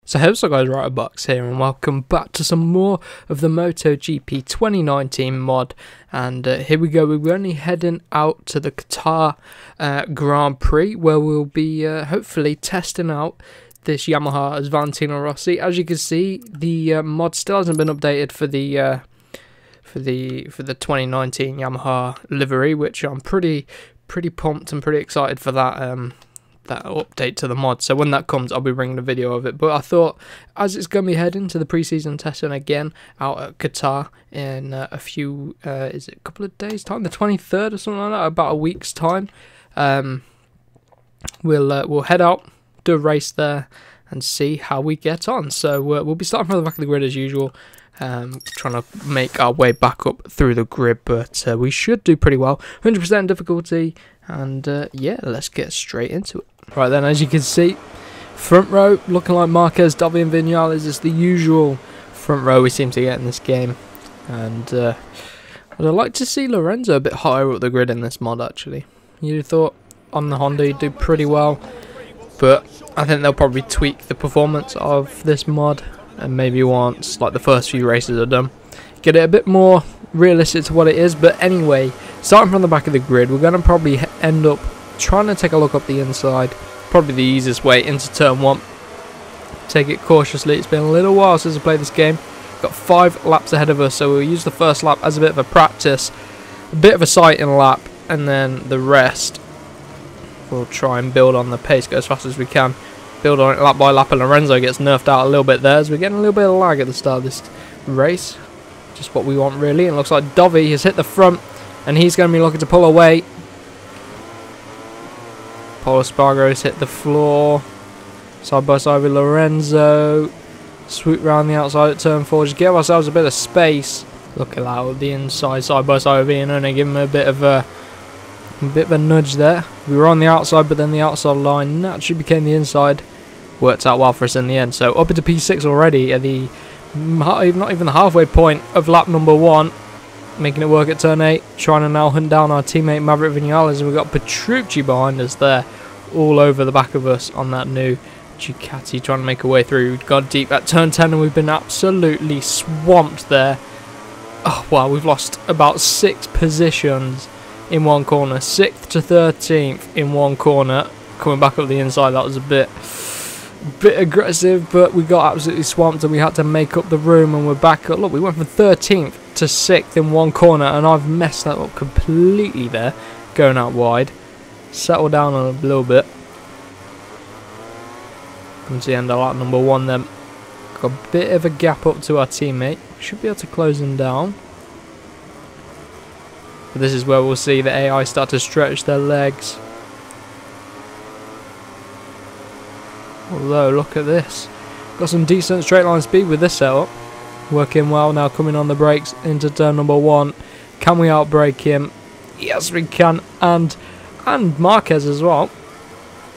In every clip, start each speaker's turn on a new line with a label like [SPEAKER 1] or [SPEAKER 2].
[SPEAKER 1] So hey, what's up guys, Box here and welcome back to some more of the MotoGP 2019 mod. And here we go, we're only heading out to the Qatar Grand Prix, where we'll be hopefully testing out this Yamaha as Valentino Rossi. As you can see, the mod still hasn't been updated for the 2019 Yamaha livery, which I'm pretty pumped and pretty excited for that that update to the mod. So when that comes, I'll be bringing a video of it. But I thought, as it's going to be heading to the preseason testing again out at Qatar in a few, is it a couple of days time, the 23rd or something like that, about a week's time, we'll head out, do a race there, and see how we get on. So we'll be starting from the back of the grid as usual, trying to make our way back up through the grid, but we should do pretty well. 100% difficulty, and yeah, let's get straight into it. Right then, as you can see, front row looking like Marquez, Dovi and Vinales is the usual front row we seem to get in this game. And I'd like to see Lorenzo a bit higher up the grid in this mod actually. You'd have thought on the Honda he'd do pretty well, but I think they'll probably tweak the performance of this mod, and maybe once like the first few races are done, get it a bit more realistic to what it is. But anyway, starting from the back of the grid, we're going to probably end up trying to take a look up the inside, probably the easiest way into turn 1. Take it cautiously. It's been a little while since I played this game. Got 5 laps ahead of us, so we'll use the first lap as a bit of a practice, a bit of a sighting lap, and then the rest we'll try and build on the pace, go as fast as we can, build on it lap by lap. And Lorenzo gets nerfed out a little bit there, as we're getting a little bit of lag at the start of this race. Just what we want really. And it looks like Dovi has hit the front, and he's going to be looking to pull away. Paul Espargaro has hit the floor, side by side with Lorenzo. Swoop round the outside at turn 4, just give ourselves a bit of space. Look at that, the inside, side by side with Ian, and give him a bit of a nudge there. We were on the outside, but then the outside line naturally became the inside. Worked out well for us in the end. So up into P6 already at the not even the halfway point of lap number 1. Making it work at turn 8, trying to now hunt down our teammate Maverick Vinales, and we've got Petrucci behind us there, all over the back of us on that new Ducati, trying to make a way through. We've got deep at turn 10 and we've been absolutely swamped there. Oh wow, we've lost about 6 positions in one corner, 6th to 13th in one corner. Coming back up the inside, that was a bit aggressive, but we got absolutely swamped and we had to make up the room, and we're back up. Look, we went from 13th to 6th in one corner, and I've messed that up completely there, going out wide. Settle down a little bit. Come to the end of lap number 1 then. Got a bit of a gap up to our teammate. Should be able to close him down. But this is where we'll see the AI start to stretch their legs. Although, look at this. Got some decent straight line speed with this setup. Working well now, coming on the brakes into turn number 1. Can we outbrake him? Yes, we can. And Marquez as well.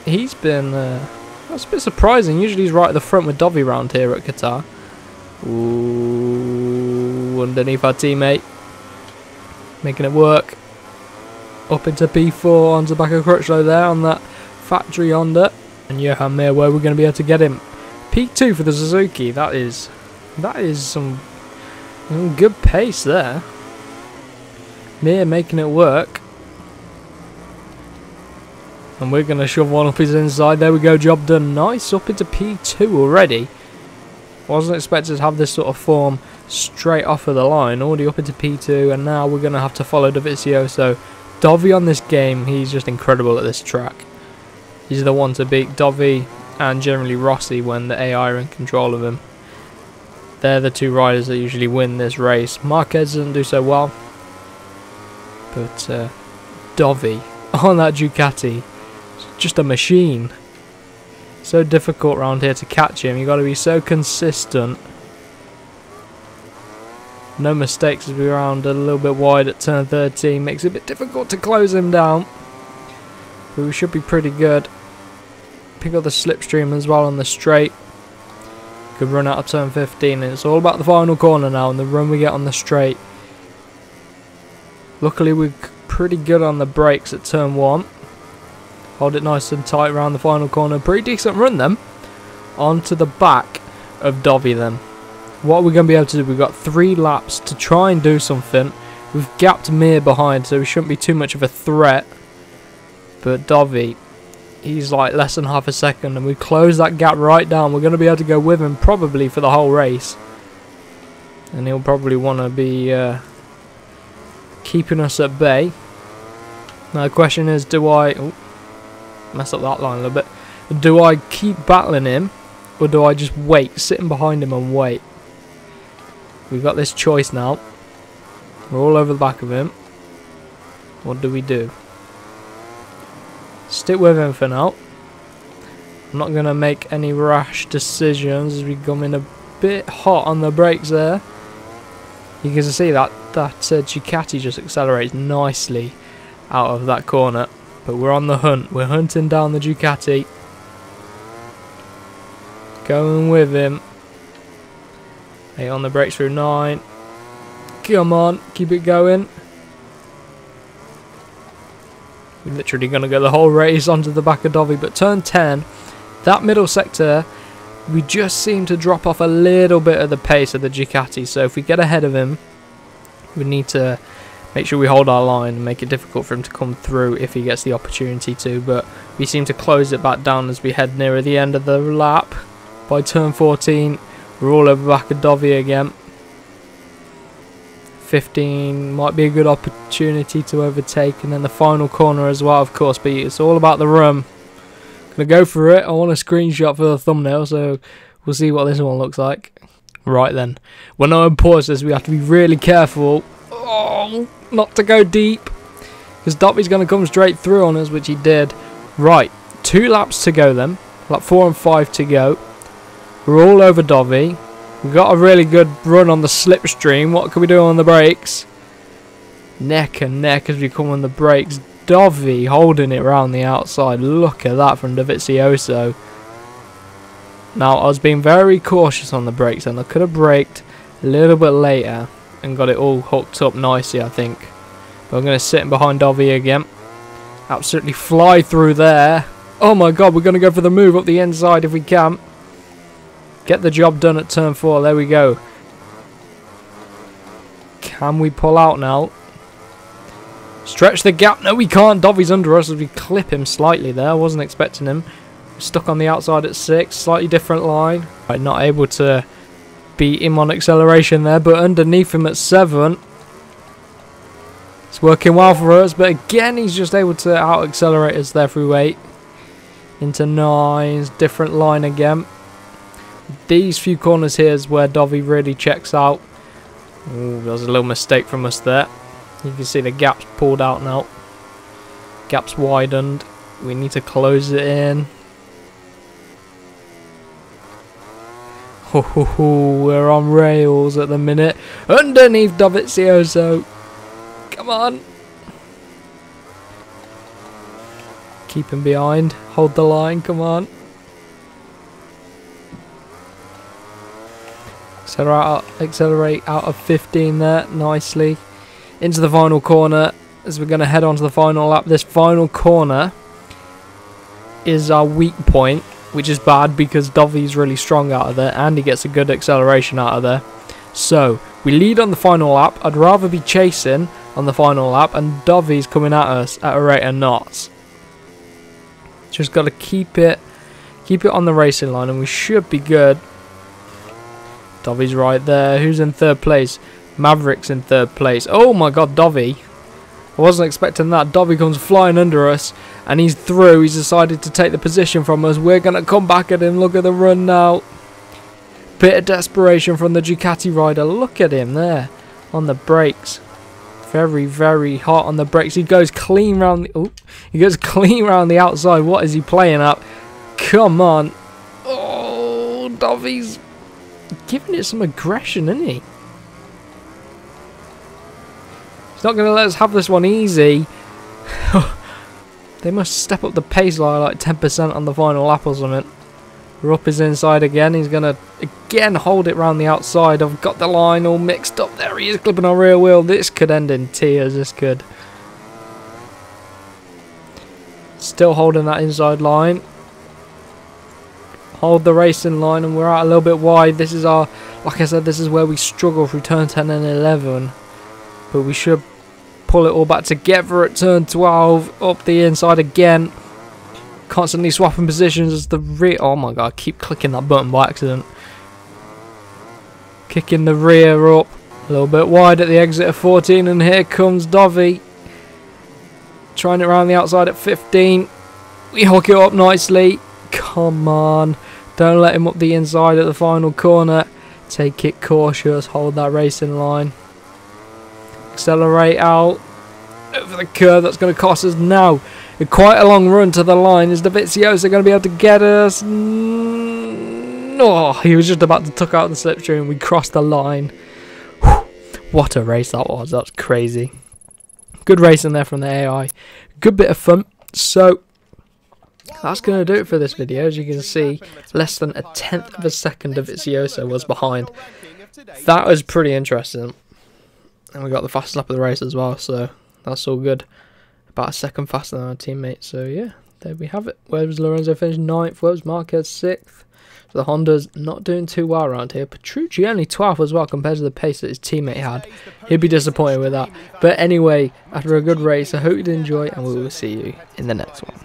[SPEAKER 1] He's been... that's a bit surprising. Usually he's right at the front with Dovi round here at Qatar. Ooh, underneath our teammate. Making it work. Up into P4, onto the back of Crutchlow there on that factory Honda. And Johan Mir, where we're going to be able to get him. P2 for the Suzuki. That is some good pace there. Mir making it work. And we're going to shove one up his inside. There we go, job done. Nice, up into P2 already. Wasn't expected to have this sort of form straight off of the line. Already up into P2, and now we're going to have to follow Dovizioso. Dovi on this game, he's just incredible at this track. He's the one to beat. Dovi and generally Rossi when the AI are in control of him. They're the 2 riders that usually win this race. Marquez doesn't do so well, but Dovi on that Ducati, just a machine. So difficult around here to catch him. You've got to be so consistent. No mistakes as we round a little bit wide at turn 13. Makes it a bit difficult to close him down, but we should be pretty good. Pick up the slipstream as well on the straight. Good run out of turn 15, and it's all about the final corner now and the run we get on the straight. Luckily we're pretty good on the brakes at turn 1. Hold it nice and tight around the final corner. Pretty decent run then. Onto the back of Dovi then. What are we going to be able to do? We've got 3 laps to try and do something. We've gapped Mir behind, so we shouldn't be too much of a threat. But Dovi, he's like less than half a second, and we close that gap right down. We're going to be able to go with him probably for the whole race. And he'll probably want to be keeping us at bay. Now the question is, do I... Oh, mess up that line a little bit. Do I keep battling him, or do I just wait, sitting behind him and wait? We've got this choice now. We're all over the back of him. What do we do? Stick with him for now. I'm not going to make any rash decisions as we come in a bit hot on the brakes there. You can see that Ducati just accelerates nicely out of that corner. But we're on the hunt. We're hunting down the Ducati. Going with him. 8 on the brakes through 9. Come on, keep it going. We're literally going to go the whole race onto the back of Dovi. But turn 10, that middle sector, we just seem to drop off a little bit of the pace of the Ducati. So if we get ahead of him, we need to make sure we hold our line and make it difficult for him to come through if he gets the opportunity to. But we seem to close it back down as we head nearer the end of the lap. By turn 14, we're all over the back of Dovi again. 15 might be a good opportunity to overtake, and then the final corner as well, of course, but it's all about the run. Gonna go for it. I want a screenshot for the thumbnail, so we'll see what this one looks like. Right then, when I pause this, we have to be really careful not to go deep, because Dovi's gonna come straight through on us, which he did. Right, 2 laps to go then, lap 4 and 5 to go. We're all over Dovi. We've got a really good run on the slipstream. What can we do on the brakes? Neck and neck as we come on the brakes. Dovi holding it around the outside. Look at that from Dovizioso. Now, I was being very cautious on the brakes, and I could have braked a little bit later and got it all hooked up nicely, I think. But I'm going to sit behind Dovi again. Absolutely fly through there. Oh my god, we're going to go for the move up the inside if we can. Get the job done at turn 4. There we go. Can we pull out now? Stretch the gap. No, we can't. Dovi's under us as we clip him slightly there. I wasn't expecting him. Stuck on the outside at 6. Slightly different line. Right, not able to beat him on acceleration there, but underneath him at 7. It's working well for us, but again, he's just able to out-accelerate us there through 8. Into 9. Different line again. These few corners here is where Dovi really checks out. Ooh, there was a little mistake from us there. You can see the gap's pulled out now. Gap's widened. We need to close it in. We're on rails at the minute. Underneath Dovizioso. Come on. Keep him behind. Hold the line. Come on. Accelerate out of 15 there, nicely. Into the final corner as we're going to head on to the final lap. This final corner is our weak point, which is bad because Dovi's really strong out of there and he gets a good acceleration out of there. So, we lead on the final lap. I'd rather be chasing on the final lap, and Dovi's coming at us at a rate of knots. Just got to keep it on the racing line and we should be good. Dovi's right there. Who's in 3rd place? Maverick's in 3rd place. Oh my god, Dovi. I wasn't expecting that. Dovi comes flying under us and he's through. He's decided to take the position from us. We're going to come back at him. Look at the run now. Bit of desperation from the Ducati rider. Look at him there on the brakes. Very, very hot on the brakes. He goes clean round the... he goes clean round the outside. What is he playing at? Come on. Oh, Dovi's giving it some aggression, isn't he? He's not going to let us have this one easy. They must step up the pace like 10% on the final lap or something. We're up his inside again. He's going to again hold it round the outside. I've got the line all mixed up. There he is clipping our rear wheel. This could end in tears. This could. Still holding that inside line. hold the racing line, and we're out a little bit wide. This is our, like I said, this is where we struggle through turn 10 and 11, but we should pull it all back together at turn 12, up the inside again, constantly swapping positions as the rear, oh my god, I keep clicking that button by accident, kicking the rear up, a little bit wide at the exit of 14, and here comes Dovi, trying it around the outside at 15, we hook it up nicely, come on, don't let him up the inside at the final corner, take it cautious, hold that racing line, accelerate out over the curve. That's going to cost us now quite a long run to the line. Is Dovizioso going to be able to get us? No, he was just about to tuck out the slipstream. We crossed the line. Whew, what a race that was. That's crazy. Good racing there from the AI. Good bit of fun. So that's going to do it for this video. As you can see, less than a tenth of a second Dovizioso was behind. That was pretty interesting. And we got the fastest lap of the race as well, so that's all good. About a second faster than our teammate, so yeah, there we have it. Where was Lorenzo finished 9th? Where was Marquez 6th? So the Honda's not doing too well around here. Petrucci only 12th as well compared to the pace that his teammate had. He'd be disappointed with that. But anyway, after a good race, I hope you did enjoy, and we will see you in the next one.